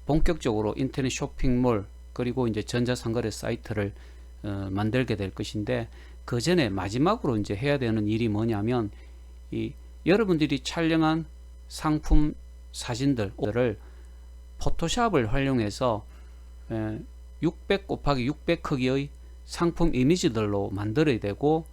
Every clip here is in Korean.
본격적으로 인터넷 쇼핑몰 그리고 이제 전자상거래 사이트를 만들게 될 것인데, 그 전에 마지막으로 이제 해야 되는 일이 뭐냐면, 여러분들이 촬영한 상품 사진들을 포토샵을 활용해서 600 곱하기 600 크기의 상품 이미지들로 만들어야 되고,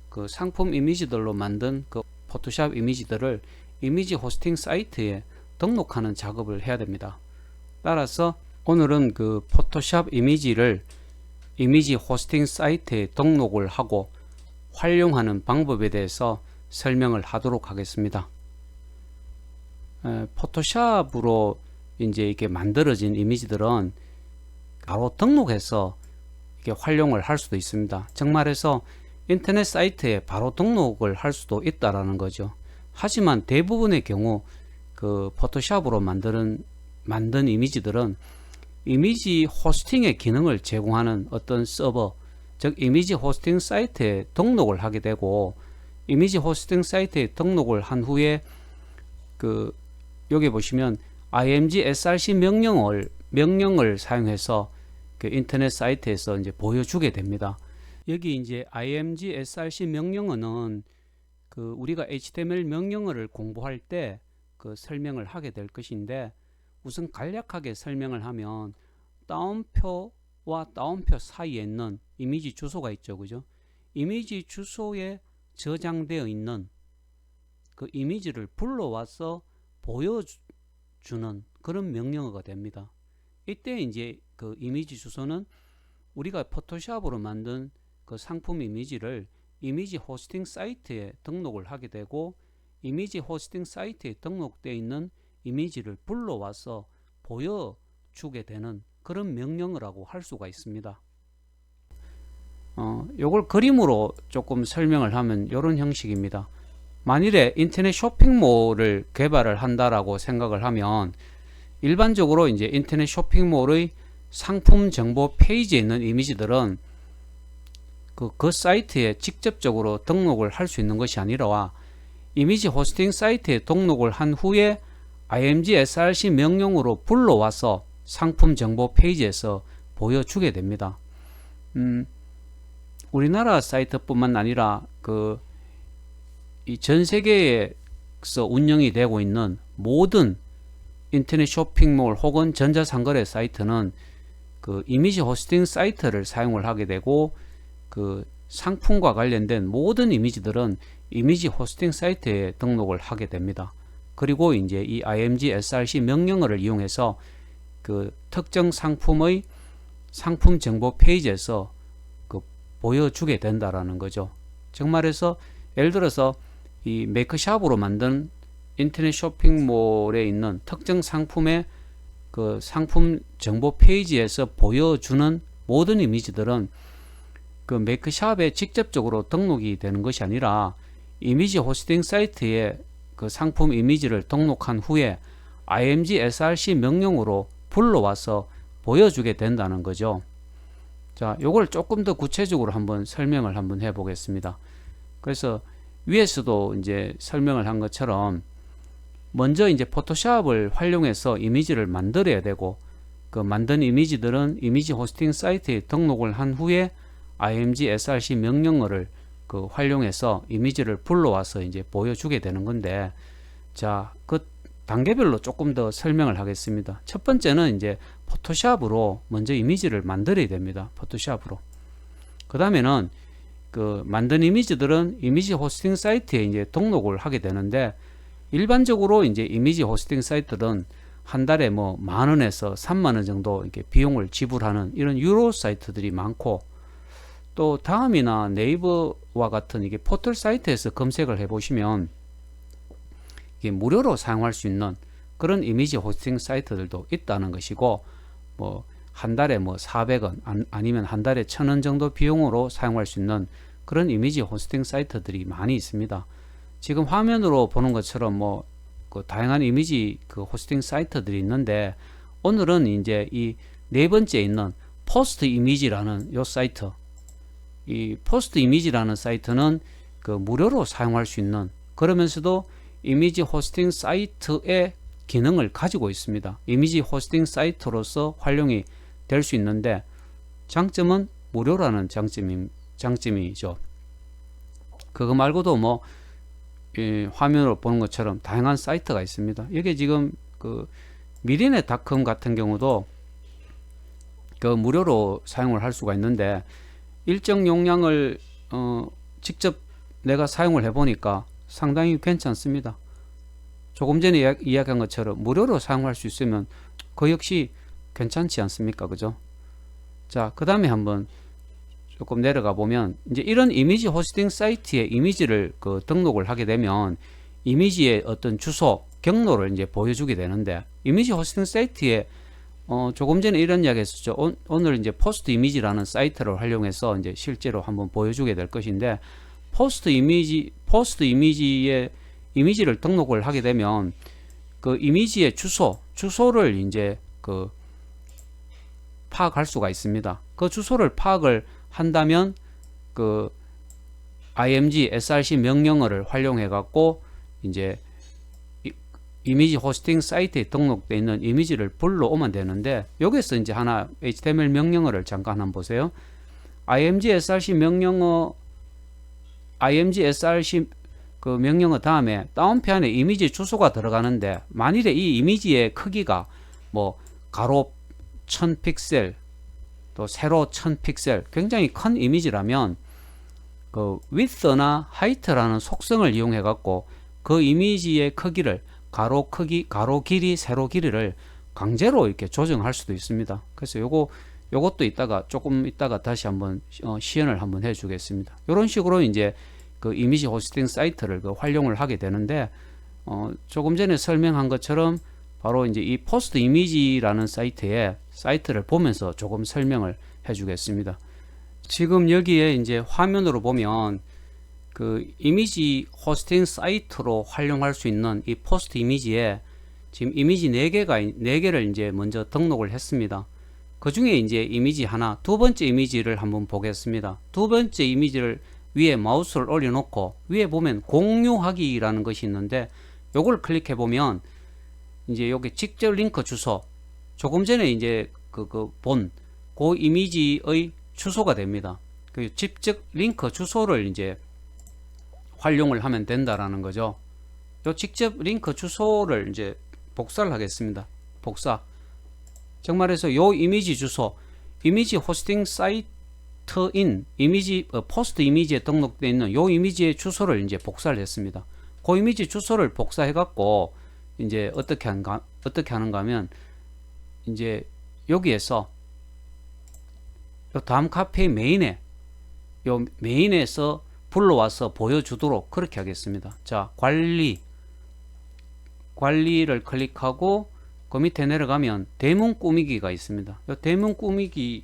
그 상품 이미지들로 만든 그 포토샵 이미지들을 이미지 호스팅 사이트에 등록하는 작업을 해야 됩니다. 따라서 오늘은 그 포토샵 이미지를 이미지 호스팅 사이트에 등록을 하고 활용하는 방법에 대해서 설명을 하도록 하겠습니다. 포토샵으로 이제 이렇게 만들어진 이미지들은 바로 등록해서 이렇게 활용을 할 수도 있습니다. 정말해서 인터넷 사이트에 바로 등록을 할 수도 있다라는 거죠. 하지만 대부분의 경우 그 포토샵으로 만든 이미지들은 이미지 호스팅의 기능을 제공하는 어떤 서버, 즉 이미지 호스팅 사이트에 등록을 하게 되고, 이미지 호스팅 사이트에 등록을 한 후에 그 여기 보시면 img src 명령을 사용해서 그 인터넷 사이트에서 이제 보여주게 됩니다. 여기 이제 img src 명령어는 그 우리가 HTML 명령어를 공부할 때 그 설명을 하게 될 것인데, 우선 간략하게 설명을 하면 다운표와 다운표 사이에 있는 이미지 주소가 있죠, 그죠? 이미지 주소에 저장되어 있는 그 이미지를 불러와서 보여주는 그런 명령어가 됩니다. 이때 이제 그 이미지 주소는 우리가 포토샵으로 만든 그 상품 이미지를 이미지 호스팅 사이트에 등록을 하게 되고, 이미지 호스팅 사이트에 등록되어 있는 이미지를 불러와서 보여주게 되는 그런 명령어라고 할 수가 있습니다. 요걸 그림으로 조금 설명을 하면 이런 형식입니다. 만일에 인터넷 쇼핑몰을 개발을 한다라고 생각을 하면, 일반적으로 이제 인터넷 쇼핑몰의 상품 정보 페이지에 있는 이미지들은 그 사이트에 직접적으로 등록을 할 수 있는 것이 아니라 이미지 호스팅 사이트에 등록을 한 후에 img src 명령으로 불러와서 상품 정보 페이지에서 보여주게 됩니다. 우리나라 사이트뿐만 아니라 그 전 세계에서 운영이 되고 있는 모든 인터넷 쇼핑몰 혹은 전자상거래 사이트는 그 이미지 호스팅 사이트를 사용을 하게 되고, 그 상품과 관련된 모든 이미지들은 이미지 호스팅 사이트에 등록을 하게 됩니다. 그리고 이제 이 img src 명령어를 이용해서 그 특정 상품의 상품 정보 페이지에서 그 보여주게 된다라는 거죠. 즉 말해서 예를 들어서 이 메이크샵으로 만든 인터넷 쇼핑몰에 있는 특정 상품의 그 상품 정보 페이지에서 보여주는 모든 이미지들은 그 메이크샵에 직접적으로 등록이 되는 것이 아니라 이미지 호스팅 사이트에 그 상품 이미지를 등록한 후에 img src 명령으로 불러와서 보여주게 된다는 거죠. 자, 요걸 조금 더 구체적으로 한번 설명을 한번 해 보겠습니다. 그래서 위에서도 이제 설명을 한 것처럼 먼저 이제 포토샵을 활용해서 이미지를 만들어야 되고, 그 만든 이미지들은 이미지 호스팅 사이트에 등록을 한 후에 img src 명령어를 그 활용해서 이미지를 불러와서 이제 보여주게 되는 건데, 자, 그 단계별로 조금 더 설명을 하겠습니다. 첫 번째는 이제 포토샵으로 먼저 이미지를 만들어야 됩니다. 포토샵으로. 그 다음에는 그 만든 이미지들은 이미지 호스팅 사이트에 이제 등록을 하게 되는데, 일반적으로 이제 이미지 호스팅 사이트는 한 달에 뭐 10,000원에서 30,000원 정도 이렇게 비용을 지불하는 이런 유료 사이트들이 많고, 또 다음이나 네이버와 같은 이게 포털 사이트에서 검색을 해보시면 이게 무료로 사용할 수 있는 그런 이미지 호스팅 사이트들도 있다는 것이고, 뭐 한 달에 뭐 400원 아니면 한 달에 1,000원 정도 비용으로 사용할 수 있는 그런 이미지 호스팅 사이트들이 많이 있습니다. 지금 화면으로 보는 것처럼 뭐 그 다양한 이미지 그 호스팅 사이트들이 있는데, 오늘은 이제 이 네 번째 있는 포스트 이미지라는 요 사이트, 이 포스트 이미지라는 사이트는 그 무료로 사용할 수 있는, 그러면서도 이미지 호스팅 사이트에 기능을 가지고 있습니다. 이미지 호스팅 사이트로서 활용이 될 수 있는데 장점은 무료라는 장점이죠. 그거 말고도 뭐 화면으로 보는 것처럼 다양한 사이트가 있습니다. 이게 지금 그 미리넷닷컴 같은 경우도 그 무료로 사용을 할 수가 있는데 일정 용량을 직접 내가 사용을 해보니까 상당히 괜찮습니다. 조금 전에 이야기한 것처럼 무료로 사용할 수 있으면 그 역시 괜찮지 않습니까? 그죠? 자, 그 다음에 한번 조금 내려가 보면 이제 이런 이미지 호스팅 사이트에 이미지를 그 등록을 하게 되면 이미지의 어떤 주소, 경로를 이제 보여주게 되는데 이미지 호스팅 사이트에 조금 전에 이런 이야기 했었죠. 오늘 이제 포스트 이미지라는 사이트를 활용해서 이제 실제로 한번 보여주게 될 것인데 포스트 이미지에 이미지를 등록을 하게 되면 그 이미지의 주소를 이제 그 파악할 수가 있습니다. 그 주소를 파악을 한다면 그 img src 명령어를 활용해 갖고 이제 이미지 호스팅 사이트에 등록되어 있는 이미지를 불러오면 되는데 여기서 이제 하나 HTML 명령어를 잠깐 한번 보세요. img src 명령어 그 명령어 다음에 다운표안에 이미지 주소가 들어가는데 만일에 이 이미지의 크기가 뭐 가로 1000픽셀 또 세로 1000픽셀 굉장히 큰 이미지라면 그 width나 height라는 속성을 이용해 갖고 그 이미지의 크기를 가로 크기, 가로 길이, 세로 길이를 강제로 이렇게 조정할 수도 있습니다. 그래서 요것도 조금 이따가 다시 한번 시연을 한번 해 주겠습니다. 이런 식으로 이제 그 이미지 호스팅 사이트를 활용을 하게 되는데 조금 전에 설명한 것처럼 바로 이제 이 포스트 이미지라는 사이트를 보면서 조금 설명을 해 주겠습니다. 지금 여기에 이제 화면으로 보면 그 이미지 호스팅 사이트로 활용할 수 있는 이 포스트 이미지에 지금 이미지 4개를 이제 먼저 등록을 했습니다. 그 중에 이제 이미지 하나, 두 번째 이미지를 한번 보겠습니다. 두 번째 이미지를 위에 마우스를 올려놓고 위에 보면 공유하기라는 것이 있는데 요걸 클릭해 보면 이제 여기 직접 링크 주소, 조금 전에 이제 그 이미지의 주소가 됩니다. 그 직접 링크 주소를 이제 활용을 하면 된다라는 거죠. 요 직접 링크 주소를 이제 복사를 하겠습니다. 복사. 정말해서 요 이미지 주소, 이미지 호스팅 사이트인 포스트 이미지에 등록되어 있는 요 이미지의 주소를 이제 복사를 했습니다. 그 이미지 주소를 복사해 갖고 이제 어떻게 하는가 하면 이제 여기에서 요 다음 카페의 메인에서 불러와서 보여주도록 그렇게 하겠습니다. 자, 관리를 클릭하고 그 밑에 내려가면 대문 꾸미기가 있습니다. 이 대문 꾸미기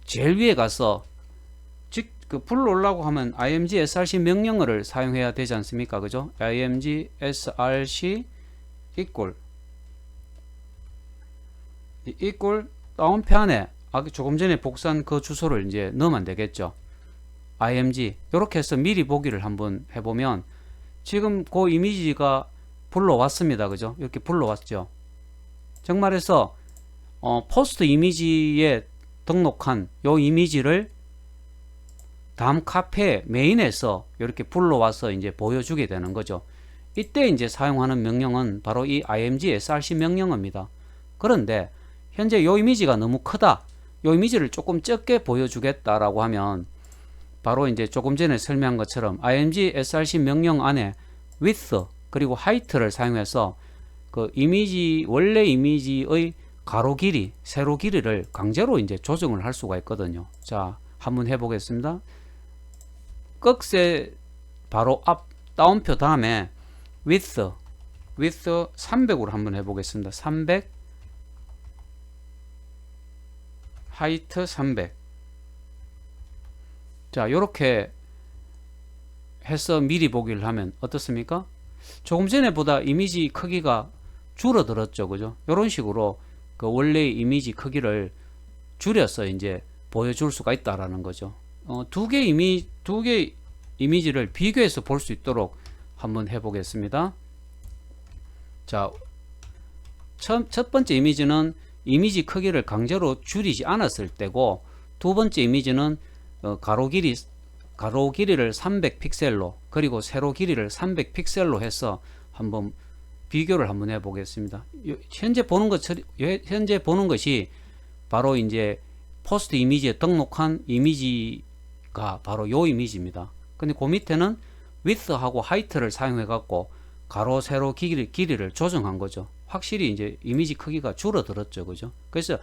제일 위에 가서 불러오려고 하면 img src 명령어를 사용해야 되지 않습니까? 그죠? img src equal 다운표안에 조금 전에 복사한 그 주소를 이제 넣으면 되겠죠. img 이렇게 해서 미리 보기를 한번 해보면 지금 그 이미지가 불러왔습니다. 그죠? 이렇게 불러왔죠. 정말해서 포스트 이미지에 등록한 요 이미지를 다음 카페 메인에서 이렇게 불러와서 이제 보여주게 되는 거죠. 이때 이제 사용하는 명령은 바로 이 img src 명령어입니다. 그런데 현재 요 이미지가 너무 크다, 요 이미지를 조금 적게 보여주겠다라고 하면 바로 이제 조금 전에 설명한 것처럼 img src 명령 안에 width 그리고 height를 사용해서 그 원래 이미지의 가로 길이, 세로 길이를 강제로 이제 조정을 할 수가 있거든요. 자, 한번 해보겠습니다. 꺽쇠 바로 앞 다운표 다음에 width 300으로 한번 해보겠습니다. 300 height 300. 자, 요렇게 해서 미리 보기를 하면 어떻습니까? 조금 전에 보다 이미지 크기가 줄어들었죠. 그죠? 요런 식으로 그 원래의 이미지 크기를 줄여서 이제 보여줄 수가 있다라는 거죠. 두 개 이미지를 비교해서 볼 수 있도록 한번 해보겠습니다. 자, 첫 번째 이미지는 이미지 크기를 강제로 줄이지 않았을 때고, 두 번째 이미지는 가로 길이를 300픽셀로 그리고 세로 길이를 300픽셀로 해서 한번 비교를 한번 해보겠습니다. 현재 보는 것이 바로 이제 포스트 이미지에 등록한 이미지가 바로 이 이미지입니다. 근데 그 밑에는 width하고 height를 사용해 갖고 가로 세로 길이를 조정한 거죠. 확실히 이제 이미지 크기가 줄어들었죠. 그죠? 그래서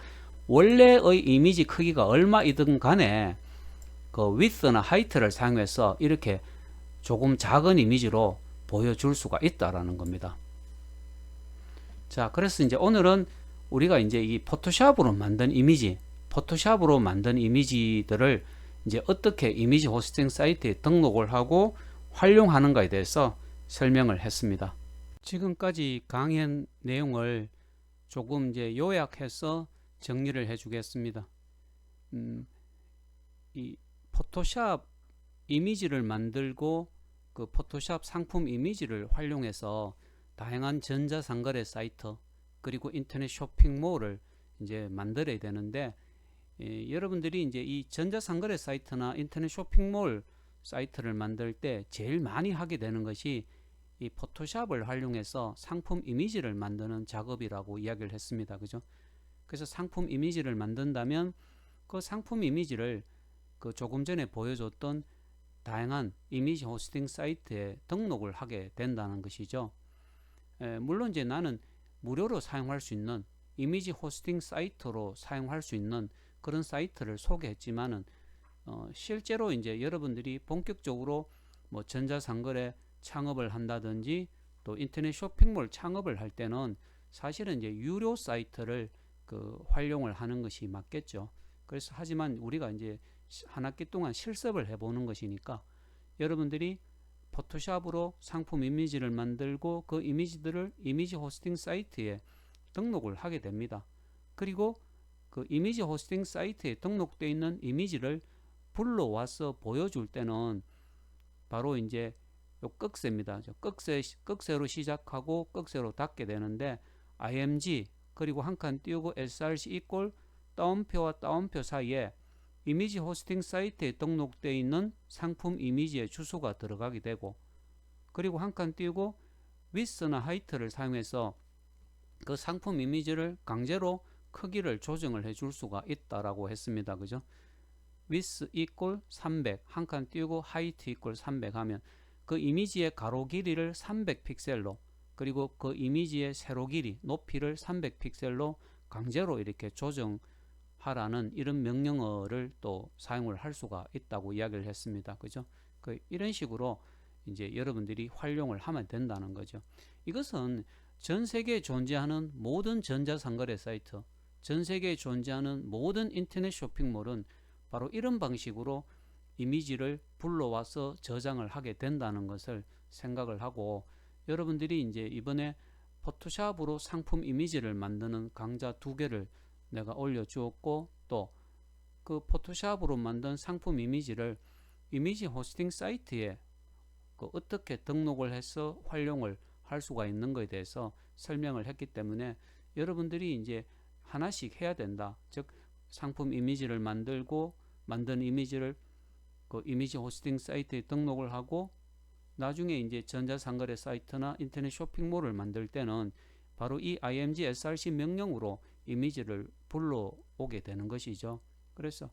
원래의 이미지 크기가 얼마이든 간에 그 width나 height를 사용해서 이렇게 조금 작은 이미지로 보여줄 수가 있다라는 겁니다. 자, 그래서 이제 오늘은 우리가 이제 이 포토샵으로 만든 이미지들을 이제 어떻게 이미지 호스팅 사이트에 등록을 하고 활용하는가에 대해서 설명을 했습니다. 지금까지 강의 내용을 조금 이제 요약해서 정리를 해주겠습니다. 이 포토샵 이미지를 만들고 그 포토샵 상품 이미지를 활용해서 다양한 전자상거래 사이트 그리고 인터넷 쇼핑몰을 이제 만들어야 되는데, 여러분들이 이제 이 전자상거래 사이트나 인터넷 쇼핑몰 사이트를 만들 때 제일 많이 하게 되는 것이 이 포토샵을 활용해서 상품 이미지를 만드는 작업이라고 이야기를 했습니다. 그죠? 그래서 상품 이미지를 만든다면 그 상품 이미지를 그 조금 전에 보여줬던 다양한 이미지 호스팅 사이트에 등록을 하게 된다는 것이죠. 물론 이제 나는 무료로 사용할 수 있는 이미지 호스팅 사이트로 사용할 수 있는 그런 사이트를 소개했지만은 실제로 이제 여러분들이 본격적으로 뭐 전자상거래 창업을 한다든지 또 인터넷 쇼핑몰 창업을 할 때는 사실은 이제 유료 사이트를 그 활용을 하는 것이 맞겠죠. 그래서 하지만 우리가 이제 한 학기 동안 실습을 해보는 것이니까 여러분들이 포토샵으로 상품 이미지를 만들고 그 이미지들을 이미지 호스팅 사이트에 등록을 하게 됩니다. 그리고 그 이미지 호스팅 사이트에 등록되어 있는 이미지를 불러와서 보여줄 때는 바로 이제 요 꺽쇠입니다. 꺽쇠로 시작하고 꺽쇠로 닫게 되는데, img 그리고 한 칸 띄우고 src 이꼴 따옴표와 따옴표 사이에 이미지 호스팅 사이트에 등록되어 있는 상품 이미지의 주소가 들어가게 되고, 그리고 한 칸 띄우고 width나 height를 사용해서 그 상품 이미지를 강제로 크기를 조정을 해줄 수가 있다라고 했습니다. 그죠? width equal 300 한 칸 띄우고 height equal 300 하면 그 이미지의 가로 길이를 300픽셀로 그리고 그 이미지의 세로 길이 높이를 300픽셀로 강제로 이렇게 조정하라는 이런 명령어를 또 사용을 할 수가 있다고 이야기를 했습니다. 그죠? 이런 식으로 이제 여러분들이 활용을 하면 된다는 거죠. 이것은 전 세계에 존재하는 모든 전자상거래 사이트, 전 세계에 존재하는 모든 인터넷 쇼핑몰은 바로 이런 방식으로 이미지를 불러와서 저장을 하게 된다는 것을 생각을 하고, 여러분들이 이제 이번에 포토샵으로 상품 이미지를 만드는 강좌 2개를 내가 올려주었고, 또 그 포토샵으로 만든 상품 이미지를 이미지 호스팅 사이트에 어떻게 등록을 해서 활용을 할 수가 있는 것에 대해서 설명을 했기 때문에 여러분들이 이제 하나씩 해야 된다. 즉 상품 이미지를 만들고 만든 이미지를 그 이미지 호스팅 사이트에 등록을 하고 나중에 이제 전자상거래 사이트나 인터넷 쇼핑몰을 만들 때는 바로 이 img src 명령으로 이미지를 불러오게 되는 것이죠. 그래서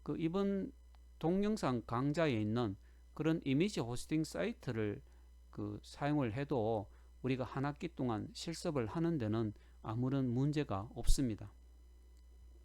그 이번 동영상 강좌에 있는 그런 이미지 호스팅 사이트를 그 사용을 해도 우리가 한 학기 동안 실습을 하는 데는 아무런 문제가 없습니다.